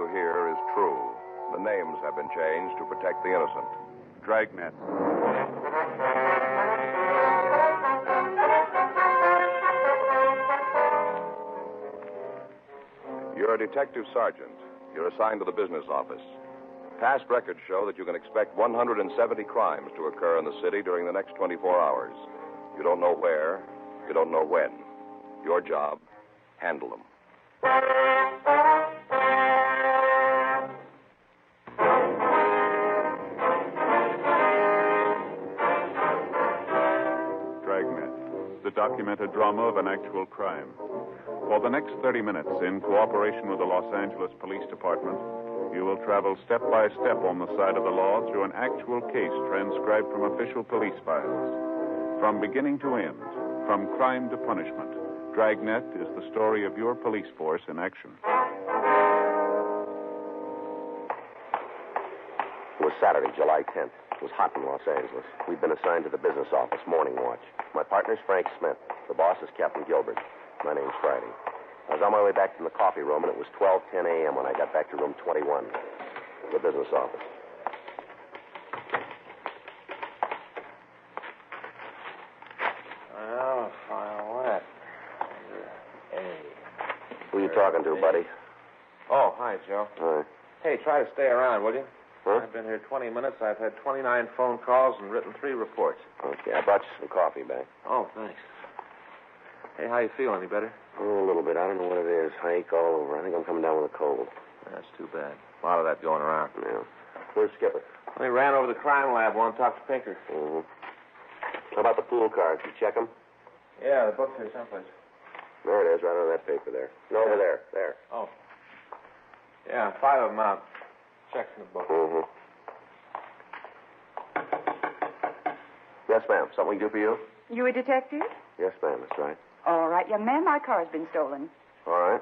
to hear is true. The names have been changed to protect the innocent. Dragnet. You're a detective sergeant. You're assigned to the business office. Past records show that you can expect 170 crimes to occur in the city during the next 24 hours. You don't know where. You don't know when. Your job, handle them. Dragnet, the documented drama of an actual crime. For the next 30 minutes, in cooperation with the Los Angeles Police Department, you will travel step by step on the side of the law through an actual case transcribed from official police files. From beginning to end, from crime to punishment, Dragnet is the story of your police force in action. It was Saturday, July 10th. It was hot in Los Angeles. We'd been assigned to the business office, morning watch. My partner's Frank Smith. The boss is Captain Gilbert. My name's Friday. I was on my way back from the coffee room, and it was 12:10 a.m. when I got back to room 21, the business office. Well, file what? Who are you talking to, buddy? Oh, hi, Joe. Hi. Hey, try to stay around, will you? Huh? I've been here 20 minutes. I've had 29 phone calls and written 3 reports. Okay, I brought you some coffee back. Oh, thanks. Hey, how you feel? Any better? Oh, a little bit. I don't know what it is. I ache all over. I think I'm coming down with a cold. That's too bad. A lot of that going around. Yeah. Where's Skipper? Well, he ran over to the crime lab. Want to talk to Pinker. Mm-hmm. How about the pool cards? You check them? Yeah, the book's here someplace. There it is, right on that paper there. No, over there. There. Oh. Yeah, 5 of them out. Checks in the book. Mm-hmm. Yes, ma'am. Something we can do for you? You a detective? Yes, ma'am. That's right. All right, young man, my car's been stolen. All right.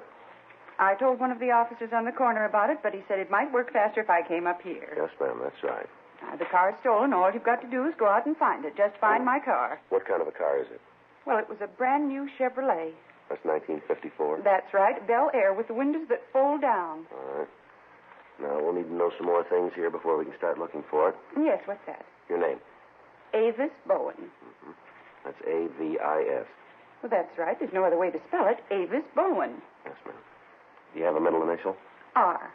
I told one of the officers on the corner about it, but he said it might work faster if I came up here. Yes, ma'am. That's right. The car's stolen. All you've got to do is go out and find it. Just find my car. What kind of a car is it? Well, it was a brand new Chevrolet. That's 1954? That's right. Bel Air with the windows that fold down. All right. Now, we'll need to know some more things here before we can start looking for it. Yes, what's that? Your name? Avis Bowen. Mm-hmm. That's A-V-I-S. Well, that's right. There's no other way to spell it. Avis Bowen. Yes, ma'am. Do you have a middle initial? R.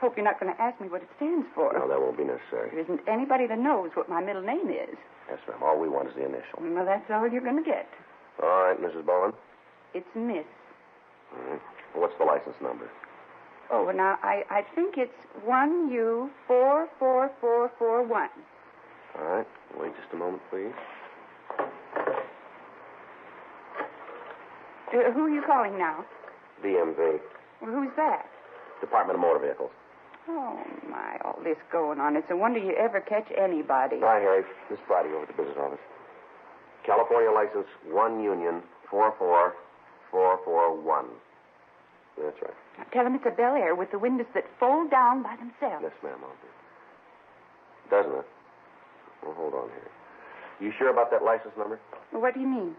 Hope you're not going to ask me what it stands for. No, that won't be necessary. There isn't anybody that knows what my middle name is. Yes, ma'am. All we want is the initial. Well, that's all you're going to get. All right, Mrs. Bowen. It's Miss. All right. What's the license number? Oh, now, I think it's 1U44441. All right. Wait just a moment, please. Who are you calling now? DMV. Well, who's that? Department of Motor Vehicles. Oh, my, all this going on. It's a wonder you ever catch anybody. Hi, Harry. This is Friday over at the business office. California license 1 Union 44441. That's right. Now, tell him it's a Bel Air with the windows that fold down by themselves. Yes, ma'am, I'll do. Doesn't it? Well, hold on here. You sure about that license number? Well, what do you mean?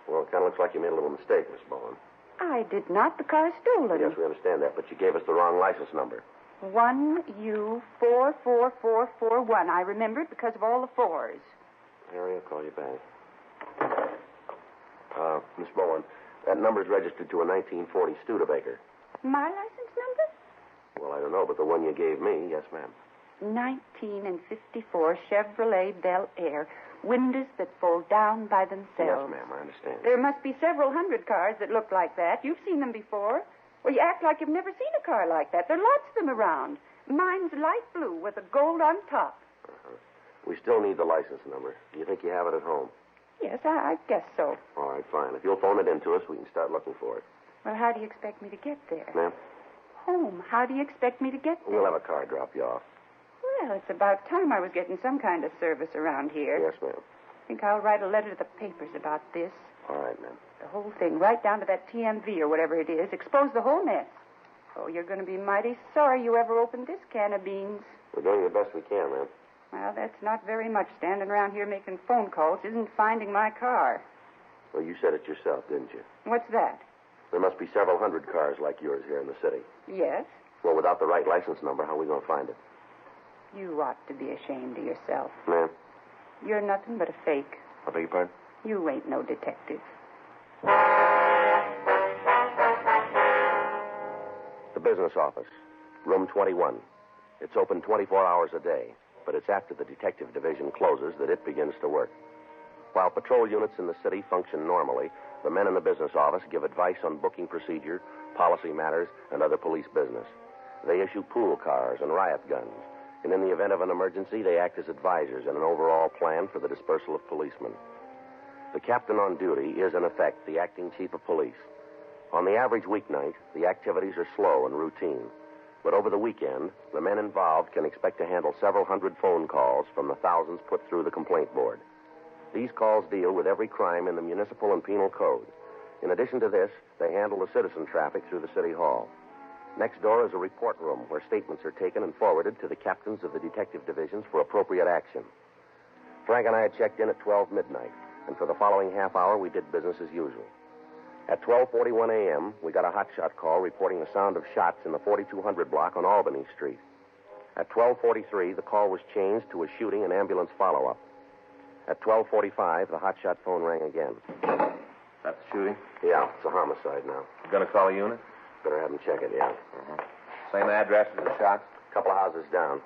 Well, it kind of looks like you made a little mistake, Miss Bowen. I did not. The car's stolen. Yes, we understand that, but you gave us the wrong license number. 1U44441. I remember it because of all the fours. Harry, I'll call you back. Miss Bowen, that number's registered to a 1940 Studebaker. My license number? Well, I don't know, but the one you gave me, yes, ma'am. 1954 Chevrolet Bel Air. Windows that fold down by themselves. Yes, ma'am, I understand. There must be several hundred cars that look like that. You've seen them before. Well, you act like you've never seen a car like that. There are lots of them around. Mine's light blue with a gold on top. Uh-huh. We still need the license number. Do you think you have it at home? Yes, I guess so. All right, fine. If you'll phone it in to us, we can start looking for it. Well, how do you expect me to get there? Ma'am? Home. How do you expect me to get there? We'll have a car drop you off. Well, it's about time I was getting some kind of service around here. Yes, ma'am. I think I'll write a letter to the papers about this. All right, ma'am. The whole thing, right down to that TMV or whatever it is. Expose the whole mess. Oh, you're going to be mighty sorry you ever opened this can of beans. We're doing the best we can, ma'am. Well, that's not very much. Standing around here making phone calls isn't finding my car. Well, you said it yourself, didn't you? What's that? There must be several hundred cars like yours here in the city. Yes. Well, without the right license number, how are we going to find it? You ought to be ashamed of yourself. Ma'am? You're nothing but a fake. I beg your pardon? You ain't no detective. The business office, room 21. It's open 24 hours a day, but it's after the detective division closes that it begins to work. While patrol units in the city function normally, the men in the business office give advice on booking procedure, policy matters, and other police business. They issue pool cars and riot guns, and in the event of an emergency, they act as advisors in an overall plan for the dispersal of policemen. The captain on duty is, in effect, the acting chief of police. On the average weeknight, the activities are slow and routine. But over the weekend, the men involved can expect to handle several hundred phone calls from the thousands put through the complaint board. These calls deal with every crime in the municipal and penal code. In addition to this, they handle the citizen traffic through the city hall. Next door is a report room where statements are taken and forwarded to the captains of the detective divisions for appropriate action. Frank and I had checked in at 12 midnight, and for the following half hour, we did business as usual. At 12:41 a.m., we got a hotshot call reporting the sound of shots in the 4200 block on Albany Street. At 12:43, the call was changed to a shooting and ambulance follow-up. At 12:45, the hotshot phone rang again. That's the shooting? Yeah, it's a homicide now. You gonna call a unit? Better have them check it, yeah. Same address as the shots? Couple of houses down.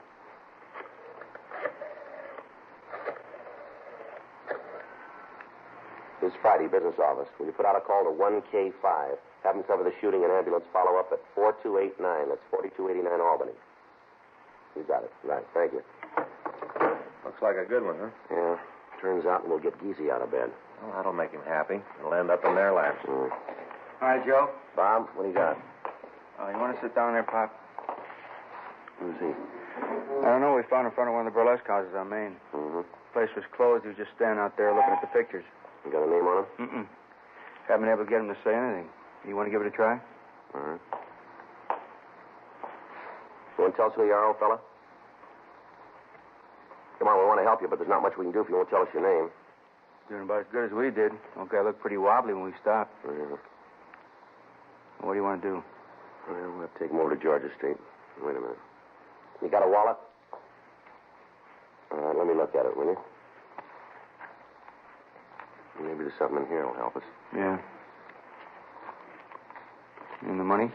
This is Friday, business office. Will you put out a call to 1K5? Have them cover the shooting and ambulance follow-up at 4289. That's 4289 Albany. You got it. Right. Thank you. Looks like a good one, huh? Yeah. Turns out we'll get Geezy out of bed. Well, that'll make him happy. It'll end up in their laps. Mm. All right, Joe. Bob, what do you got? You want to sit down there, Pop? Who's he? I don't know. We found in front of one of the burlesque houses on Main. Mm-hmm. The place was closed. He was just standing out there looking at the pictures. You got a name on him? Mm-mm. Haven't been able to get him to say anything. You want to give it a try? All right. You want to tell us who you are, old fella? Come on, we want to help you, but there's not much we can do if you won't tell us your name. Doing about as good as we did. Okay, I looked pretty wobbly when we stopped. Yeah. What do you want to do? Well, we'll have to take him over to Georgia Street. Wait a minute. You got a wallet? All right, let me look at it, will you? Maybe there's something in here that'll help us. Yeah. And the money?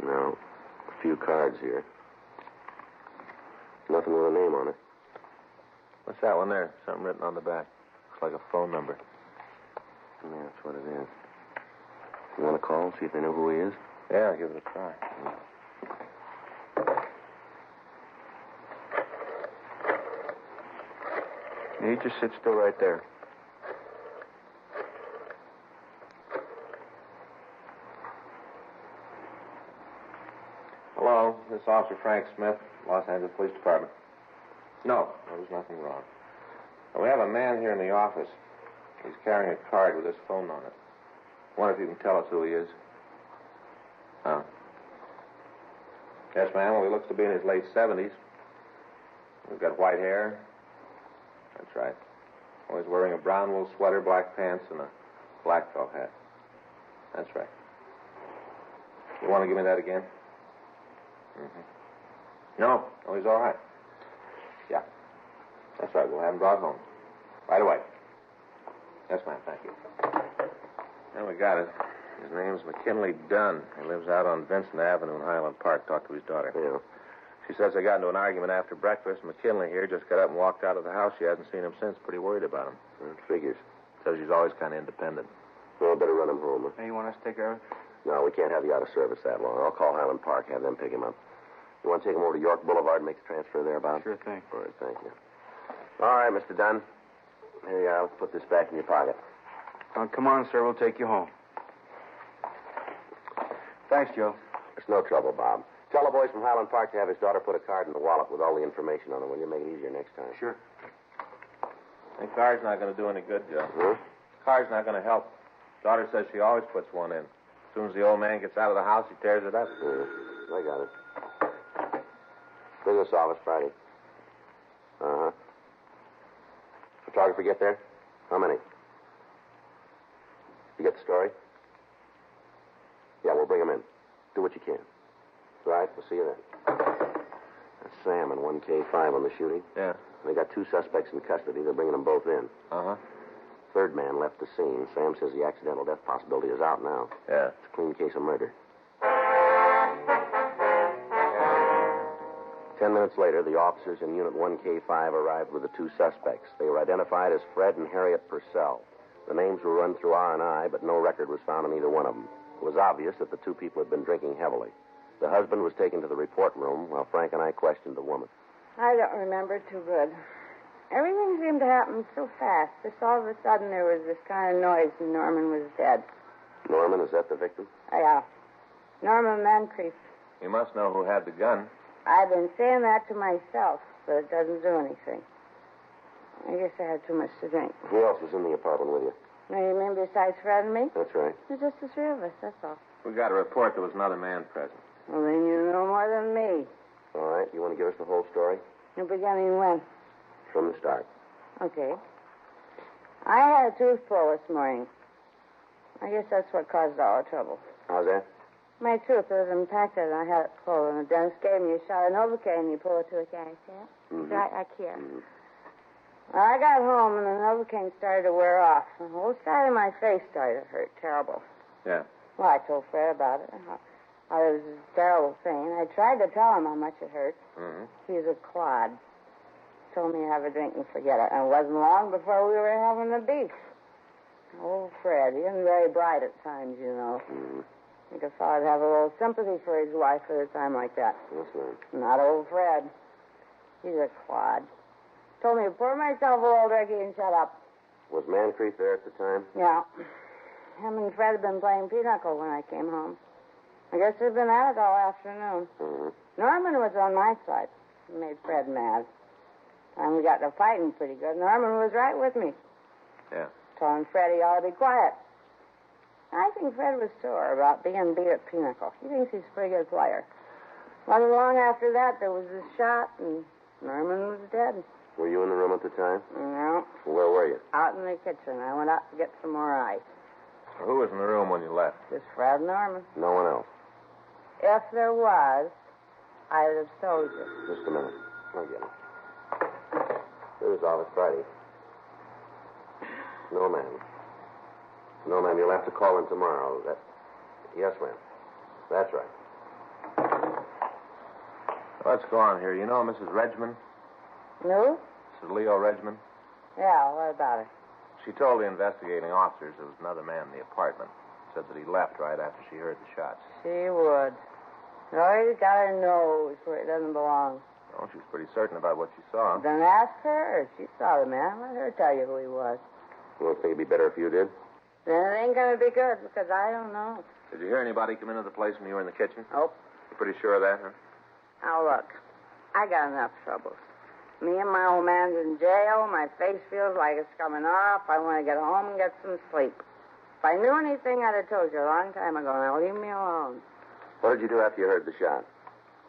No. A few cards here. Nothing with a name on it. What's that one there? Something written on the back. Looks like a phone number. Yeah, that's what it is. You want to call, see if they know who he is? Yeah, I'll give it a try. Yeah, you just sit still right there. Hello, this is Officer Frank Smith, Los Angeles Police Department. No, there was nothing wrong. We have a man here in the office. He's carrying a card with his phone on it. I wonder if you can tell us who he is. Oh. Yes, ma'am. Well, he looks to be in his late 70s. He's got white hair. That's right. Well, he's wearing a brown wool sweater, black pants, and a black felt hat. That's right. You want to give me that again? Mm-hmm. No, he's all right. Yeah. That's right. We'll have him brought home. Right away. Yes, ma'am. Thank you. Well, we got it. His name's McKinley Dunn. He lives out on Vincent Avenue in Highland Park. Talked to his daughter. Yeah. She says they got into an argument after breakfast. McKinley here just got up and walked out of the house. She hasn't seen him since. Pretty worried about him. Figures. Says he's always kind of independent. Well, better run him home. Huh? Hey, you want us to take care of it? No, we can't have you out of service that long. I'll call Highland Park, have them pick him up. You want to take him over to York Boulevard and make the transfer there, Bob? Sure thing. All right, thank you. All right, Mr. Dunn. Here you are. Let's put this back in your pocket. Come on, sir. We'll take you home. Thanks, Joe. It's no trouble, Bob. Tell the boys from Highland Park to have his daughter put a card in the wallet with all the information on it. Will you make it easier next time? Sure. The card's not going to do any good, Joe. Huh? Card's not going to help. Daughter says she always puts one in. As soon as the old man gets out of the house, he tears it up. I got it. Business office, Friday. Uh-huh. Photographer get there? How many? You get the story? Yeah, we'll bring him in. Do what you can. Right, we'll see you then. That's Sam and 1K5 on the shooting. Yeah. They got 2 suspects in custody. They're bringing them both in. Uh-huh. Third man left the scene. Sam says the accidental death possibility is out now. Yeah. It's a clean case of murder. 10 minutes later, the officers in Unit 1K5 arrived with the 2 suspects. They were identified as Fred and Harriet Purcell. The names were run through R&I, but no record was found on either one of them. It was obvious that the 2 people had been drinking heavily. The husband was taken to the report room while Frank and I questioned the woman. I don't remember too good. Everything seemed to happen so fast. Just all of a sudden there was this kind of noise and Norman was dead. Norman, is that the victim? Yeah. Norman Moncrief. You must know who had the gun. I've been saying that to myself, but it doesn't do anything. I guess I had too much to drink. Who else was in the apartment with you? Now, you mean besides Fred and me? That's right. It's just the 3 of us, that's all. We got a report there was another man present. Well, then you know more than me. All right, you want to give us the whole story? The beginning when? From the start. Okay. I had a tooth pull this morning. I guess that's what caused all the trouble. How's that? My tooth was impacted, and I had it pulled, and the dentist gave me a shot of Novocaine, and you pull it to the can, see it? Mm-hmm. Right here. Mm-hmm. Well, I got home, and the Novocaine started to wear off. The whole side of my face started to hurt terrible. Yeah. Well, I told Fred about it. How it was a terrible thing. I tried to tell him how much it hurt. Mm-hmm. He's a clod. Told me to have a drink and forget it. And it wasn't long before we were having the beef. Oh, Fred, he isn't very bright at times, you know. Mm-hmm. I think a fella'd have a little sympathy for his wife at a time like that. That's right. Not old Fred. He's a clod. Told me to pour myself a little drinky and shut up. Was Moncrief there at the time? Yeah. Him and Fred had been playing pinochle when I came home. I guess they'd been at it all afternoon. Mm-hmm. Norman was on my side. He made Fred mad. And we got to fighting pretty good. Norman was right with me. Yeah. Telling Fred he ought to be quiet. I think Fred was sore about being beat at pinochle. He thinks he's a pretty good player. Wasn't long after that, there was a shot, and Norman was dead. Were you in the room at the time? No. Where were you? Out in the kitchen. I went out to get some more ice. Who was in the room when you left? Just Fred and Norman. No one else. If there was, I would have told you. Just a minute. I'll get him. Here's Office Friday. No, ma'am. No, ma'am. You'll have to call in tomorrow. Yes, ma'am. That's right. What's going on here? You know Mrs. Regman? No? Mrs. Leo Regman? Yeah, what about her? She told the investigating officers there was another man in the apartment. Said that he left right after she heard the shots. She would. Always got her nose where it doesn't belong. Oh, she was pretty certain about what she saw. Then ask her. She saw the man. Let her tell you who he was. You don't think it'd be better if you did? Then it ain't going to be good because I don't know. Did you hear anybody come into the place when you were in the kitchen? Nope. You pretty sure of that, huh? Now, look. I got enough troubles. Me and my old man's in jail. My face feels like it's coming off. I want to get home and get some sleep. If I knew anything, I'd have told you a long time ago. Now, leave me alone. What did you do after you heard the shot?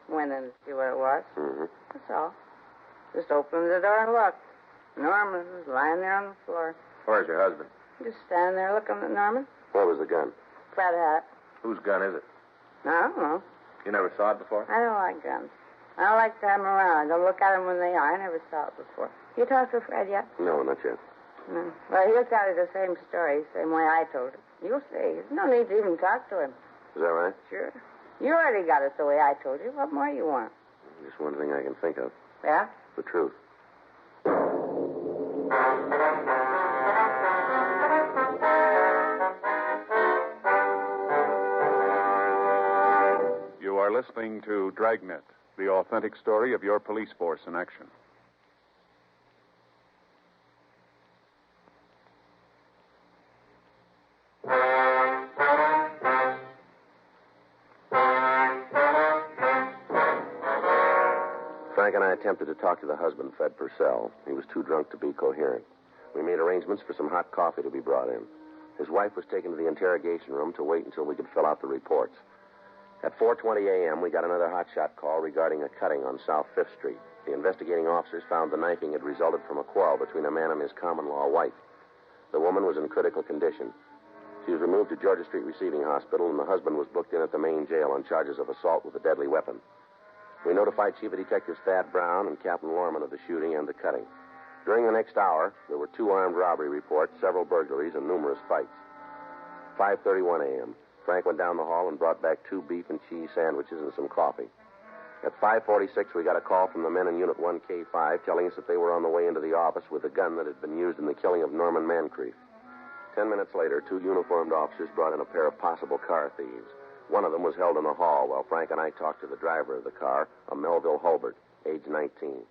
Went in to see what it was. Mm-hmm. That's all. Just opened the door and looked. Norman was lying there on the floor. Where's your husband? Just standing there looking at Norman. Where was the gun? Fred had it. Whose gun is it? I don't know. You never saw it before? I don't like guns. I don't like to have them around. I don't look at them when they are. I never saw it before. You talked to Fred yet? No, not yet. No. Well, he'll tell you the same story, same way I told it. You'll see. There's no need to even talk to him. Is that right? Sure. You already got it the way I told you. What more you want? Just one thing I can think of. Yeah? The truth. You are listening to Dragnet, the authentic story of your police force in action. Frank and I attempted to talk to the husband, Fred Purcell. He was too drunk to be coherent. We made arrangements for some hot coffee to be brought in. His wife was taken to the interrogation room to wait until we could fill out the reports. At 4:20 a.m., we got another hotshot call regarding a cutting on South 5th Street. The investigating officers found the knifing had resulted from a quarrel between a man and his common-law wife. The woman was in critical condition. She was removed to Georgia Street Receiving Hospital, and the husband was booked in at the main jail on charges of assault with a deadly weapon. We notified Chief of Detectives Thad Brown and Captain Lorman of the shooting and the cutting. During the next hour, there were 2 armed robbery reports, several burglaries, and numerous fights. 5:31 a.m., Frank went down the hall and brought back 2 beef and cheese sandwiches and some coffee. At 5:46, we got a call from the men in Unit 1K5 telling us that they were on the way into the office with the gun that had been used in the killing of Norman Mancrief. 10 minutes later, 2 uniformed officers brought in a pair of possible car thieves. One of them was held in the hall while Frank and I talked to the driver of the car, a Melville Hulbert, age 19.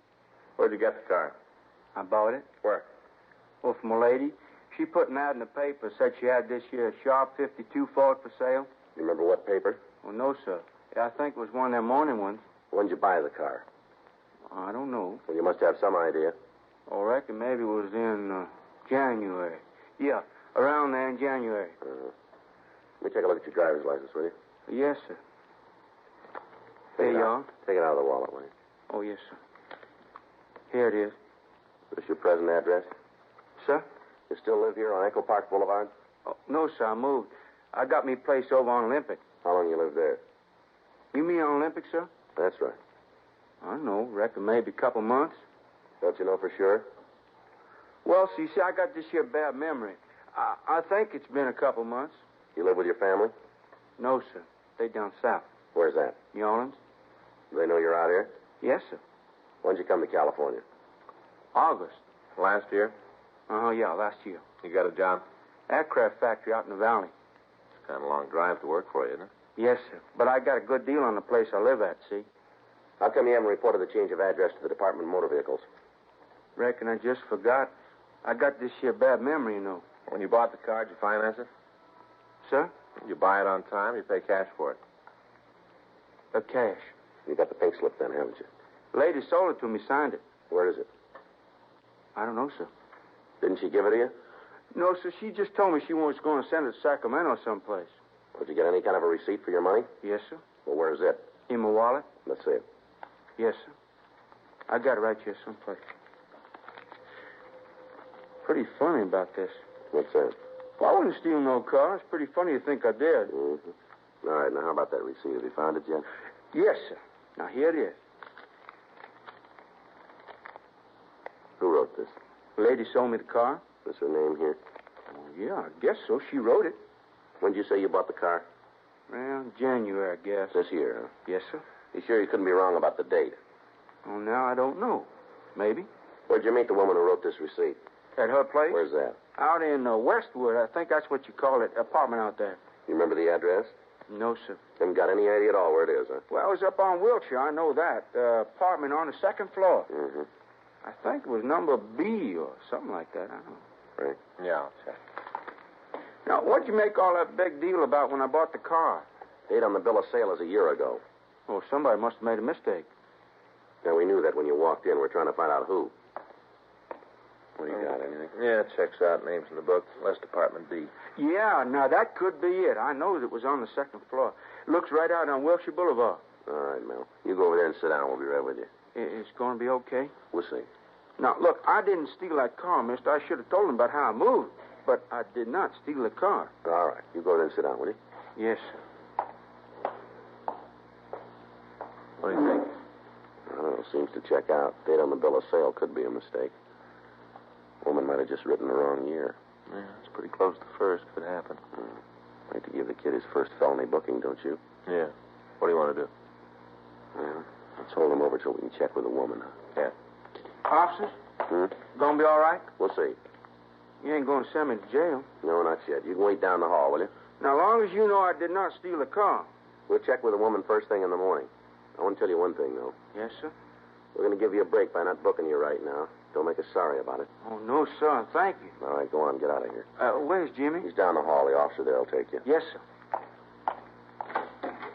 Where'd you get the car? I bought it. Where? Well, from a lady. She put an ad in the paper, said she had this here Sharp 52 Ford for sale. You remember what paper? Well, no, sir. Yeah, I think it was one of them morning ones. When'd you buy the car? I don't know. Well, you must have some idea. I reckon maybe it was in January. Yeah, around there in January. Let me take a look at your driver's license, will you? Yes, sir. There you are. Take it out of the wallet, will you? Oh, yes, sir. Here it is. This your present address? Sir? You still live here on Echo Park Boulevard? Oh, no, sir, I moved. I got me place over on Olympic. How long you lived there? You mean on Olympic, sir? That's right. I don't know. Reckon maybe a couple months. Don't you know for sure? Well, see, I got this here bad memory. I think it's been a couple months. You live with your family? No, sir. They down south. Where's that? New Orleans? Do they know you're out here? Yes, sir. When'd you come to California? August. Last year? Yeah, last year. You got a job? Aircraft factory out in the valley. It's kind of a long drive to work for you, isn't it? Yes, sir. But I got a good deal on the place I live at, see? How come you haven't reported the change of address to the Department of Motor Vehicles? Reckon I just forgot. I got this here bad memory, you know. When you bought the car, did you finance it? Sir? You buy it on time, you pay cash for it. Cash. You got the pink slip then, haven't you? Lady sold it to me, signed it. Where is it? I don't know, sir. Didn't she give it to you? No, sir, she just told me she was going to send it to Sacramento someplace. Did you get any kind of a receipt for your money? Yes, sir. Well, where's it? In my wallet? Let's see it. Yes, sir. I got it right here someplace. Pretty funny about this. What's that? Well, I wouldn't steal no car. It's pretty funny to think I did. Mm-hmm. All right, now how about that receipt? Have you found it yet? Yes, sir. Now, here it is. Who wrote this? The lady sold me the car. Is her name here? Oh, yeah, I guess so. She wrote it. When did you say you bought the car? Well, January, I guess. This year, huh? Yes, sir. You sure you couldn't be wrong about the date? Oh, now I don't know. Maybe. Where'd you meet the woman who wrote this receipt? At her place? Where's that? Out in Westwood. I think that's what you call it. Apartment out there. You remember the address? No, sir. Haven't got any idea at all where it is, huh? Well, I was up on Wilshire. I know that. Apartment on the second floor. Mm-hmm. I think it was number B or something like that. I don't know. Right. Yeah, I'll check. Now, what'd you make all that big deal about when I bought the car? Date on the bill of sale is a year ago. Oh, somebody must have made a mistake. Now, we knew that when you walked in. We're trying to find out who. What do you got, anything? Yeah, it checks out. Names in the book. West Department B. Yeah, now that could be it. I know that it was on the second floor. It looks right out on Wilshire Boulevard. All right, Mel. You go over there and sit down. We'll be right with you. It's going to be okay? We'll see. Now, look, I didn't steal that car, mister. I should have told him about how I moved. But I did not steal the car. All right. You go over there and sit down, will you? Yes, sir. What do you think? I don't know. Seems to check out. Date on the bill of sale could be a mistake. Woman might have just written the wrong year. Yeah, it's pretty close to first if it happened. Like to give the kid his first felony booking, don't you? Yeah. What do you want to do? Well, let's hold him over till we can check with the woman. Yeah. Officers? Gonna be all right? We'll see. You ain't gonna send me to jail. No, not yet. You can wait down the hall, will you? Now, as long as you know I did not steal the car. We'll check with the woman first thing in the morning. I want to tell you one thing, though. Yes, sir? We're going to give you a break by not booking you right now. Don't make us sorry about it. Oh, no, sir. Thank you. All right, go on. Get out of here. Where's Jimmy? He's down the hall. The officer there will take you. Yes, sir.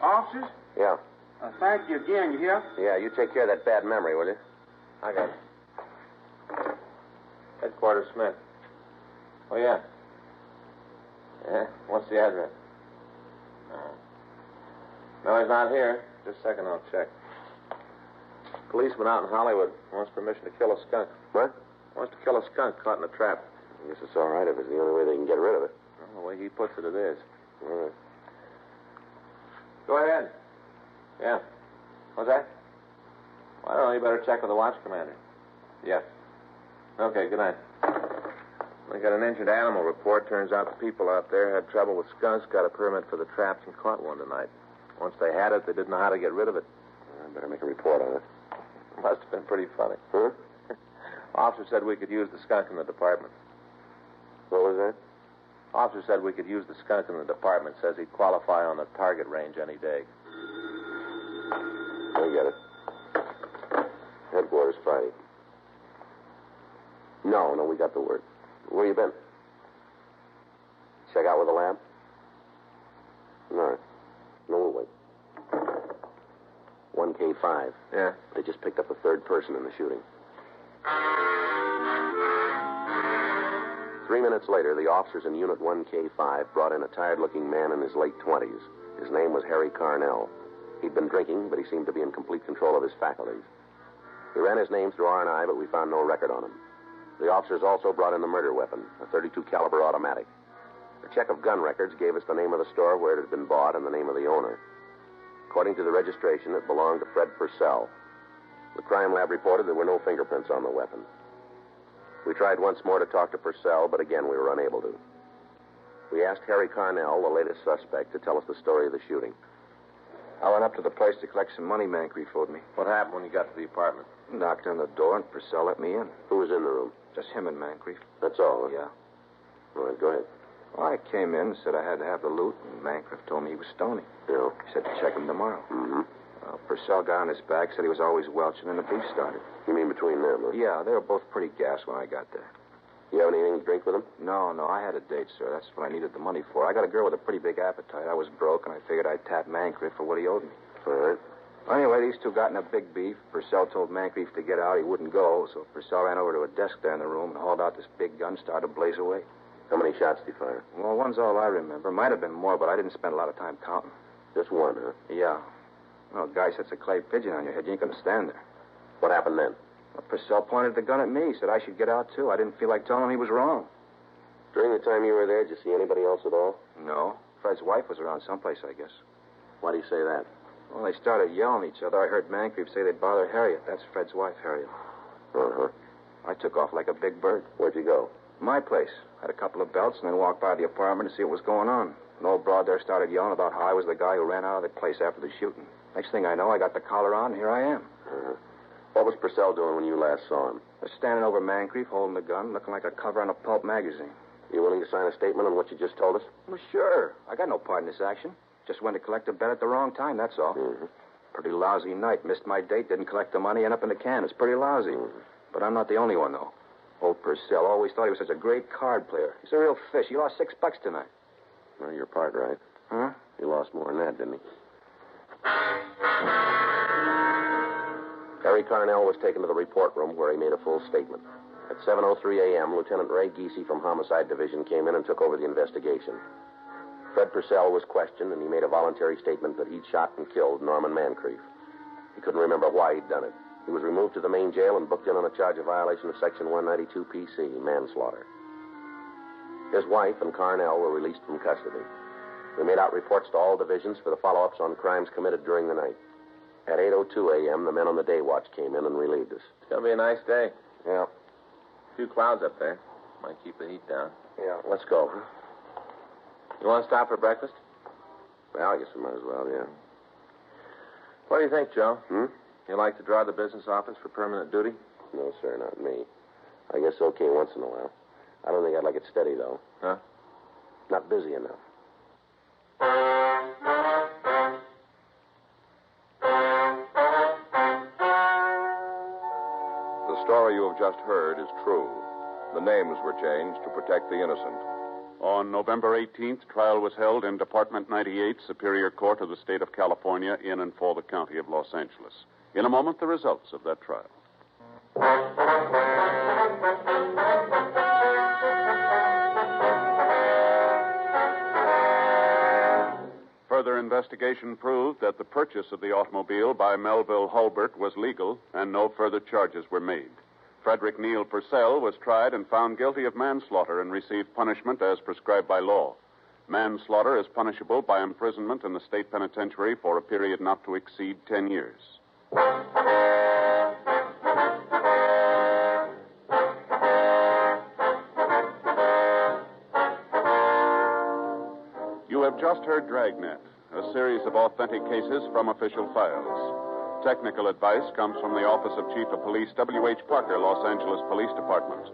Officers? Yeah. Thank you again. You hear? Yeah, you take care of that bad memory, will you? I got it. Headquarters Smith. Oh, yeah. Yeah? What's the address? No, he's not here. Just a second, I'll check. Policeman out in Hollywood wants permission to kill a skunk. What? Wants to kill a skunk caught in a trap. I guess it's all right if it's the only way they can get rid of it. Well, the way he puts it is. All right. Go ahead. Yeah. What's that? Well, I don't know. You better check with the watch commander. Yes. Okay, good night. We got an injured animal report. Turns out the people out there had trouble with skunks, got a permit for the traps, and caught one tonight. Once they had it, they didn't know how to get rid of it. I better make a report on it. Must have been pretty funny. Huh? Officer said we could use the skunk in the department. What was that? Officer said we could use the skunk in the department. Says he'd qualify on the target range any day. I get it. Headquarters Friday. No, we got the word. Where you been? Check out with the lab? No. No, we'll wait. 1K5. Yeah. They just picked up a third person in the shooting. 3 minutes later, the officers in Unit 1K5 brought in a tired-looking man in his late 20s. His name was Harry Carnell. He'd been drinking, but he seemed to be in complete control of his faculties. We ran his name through R&I, but we found no record on him. The officers also brought in the murder weapon, a .32 caliber automatic. A check of gun records gave us the name of the store where it had been bought and the name of the owner. According to the registration, it belonged to Fred Purcell. The crime lab reported there were no fingerprints on the weapon. We tried once more to talk to Purcell, but again we were unable to. We asked Harry Carnell, the latest suspect, to tell us the story of the shooting. I went up to the place to collect some money Mancrief owed me. What happened when you got to the apartment? Knocked on the door and Purcell let me in. Who was in the room? Just him and Mancrief. That's all, huh? Yeah. All right, go ahead. Well, I came in and said I had to have the loot, and Mancrief told me he was stony. Yeah. He said to check him tomorrow. Mm-hmm. Purcell got on his back, said he was always welching, and the beef started. You mean between them, huh? Yeah, they were both pretty gassed when I got there. You have anything to drink with them? No, I had a date, sir. That's what I needed the money for. I got a girl with a pretty big appetite. I was broke, and I figured I'd tap Mancrief for what he owed me. All right. Anyway, these two got in a big beef. Purcell told Mancrief to get out. He wouldn't go, so Purcell ran over to a desk there in the room and hauled out this big gun, started to blaze away. How many shots did he fire? Well, one's all I remember. Might have been more, but I didn't spend a lot of time counting. Just one, huh? Yeah. Well, a guy sets a clay pigeon on your head. You ain't going to stand there. What happened then? Well, Purcell pointed the gun at me. Said I should get out, too. I didn't feel like telling him he was wrong. During the time you were there, did you see anybody else at all? No. Fred's wife was around someplace, I guess. Why do you say that? Well, they started yelling at each other. I heard Mancrief say they'd bother Harriet. That's Fred's wife, Harriet. Uh-huh. I took off like a big bird. Where'd you go? My place. Had a couple of belts and then walked by the apartment to see what was going on. An old broad there started yelling about how I was the guy who ran out of the place after the shooting. Next thing I know, I got the collar on, and here I am. Uh-huh. What was Purcell doing when you last saw him? Just standing over Mancrief, holding the gun, looking like a cover on a pulp magazine. You willing to sign a statement on what you just told us? Well, sure. I got no part in this action. Just went to collect a bet at the wrong time, that's all. Mm-hmm. Pretty lousy night. Missed my date, didn't collect the money, end up in the can. It's pretty lousy. Mm-hmm. But I'm not the only one, though. Old Purcell always thought he was such a great card player. He's a real fish. He lost $6 tonight. Well, you're part right. Huh? He lost more than that, didn't he? Harry Carnell was taken to the report room where he made a full statement. At 7:03 a.m., Lieutenant Ray Giese from Homicide Division came in and took over the investigation. Fred Purcell was questioned, and he made a voluntary statement that he'd shot and killed Norman Mancrief. He couldn't remember why he'd done it. He was removed to the main jail and booked in on a charge of violation of Section 192 PC, manslaughter. His wife and Carnell were released from custody. We made out reports to all divisions for the follow-ups on crimes committed during the night. At 8:02 a.m., the men on the day watch came in and relieved us. It's going to be a nice day. Yeah. A few clouds up there. Might keep the heat down. Yeah, let's go. You want to stop for breakfast? Well, I guess we might as well, yeah. What do you think, Joe? Hmm? You like to draw the business office for permanent duty? No, sir, not me. I guess okay once in a while. I don't think I'd like it steady, though. Huh? Not busy enough. The story you have just heard is true. The names were changed to protect the innocent. On November 18th, trial was held in Department 98, Superior Court of the State of California, in and for the County of Los Angeles. In a moment, the results of that trial. Further investigation proved that the purchase of the automobile by Melville Hulbert was legal and no further charges were made. Frederick Neal Purcell was tried and found guilty of manslaughter and received punishment as prescribed by law. Manslaughter is punishable by imprisonment in the state penitentiary for a period not to exceed 10 years. You have just heard Dragnet, a series of authentic cases from official files. Technical advice comes from the Office of Chief of Police W.H. Parker, Los Angeles Police Department.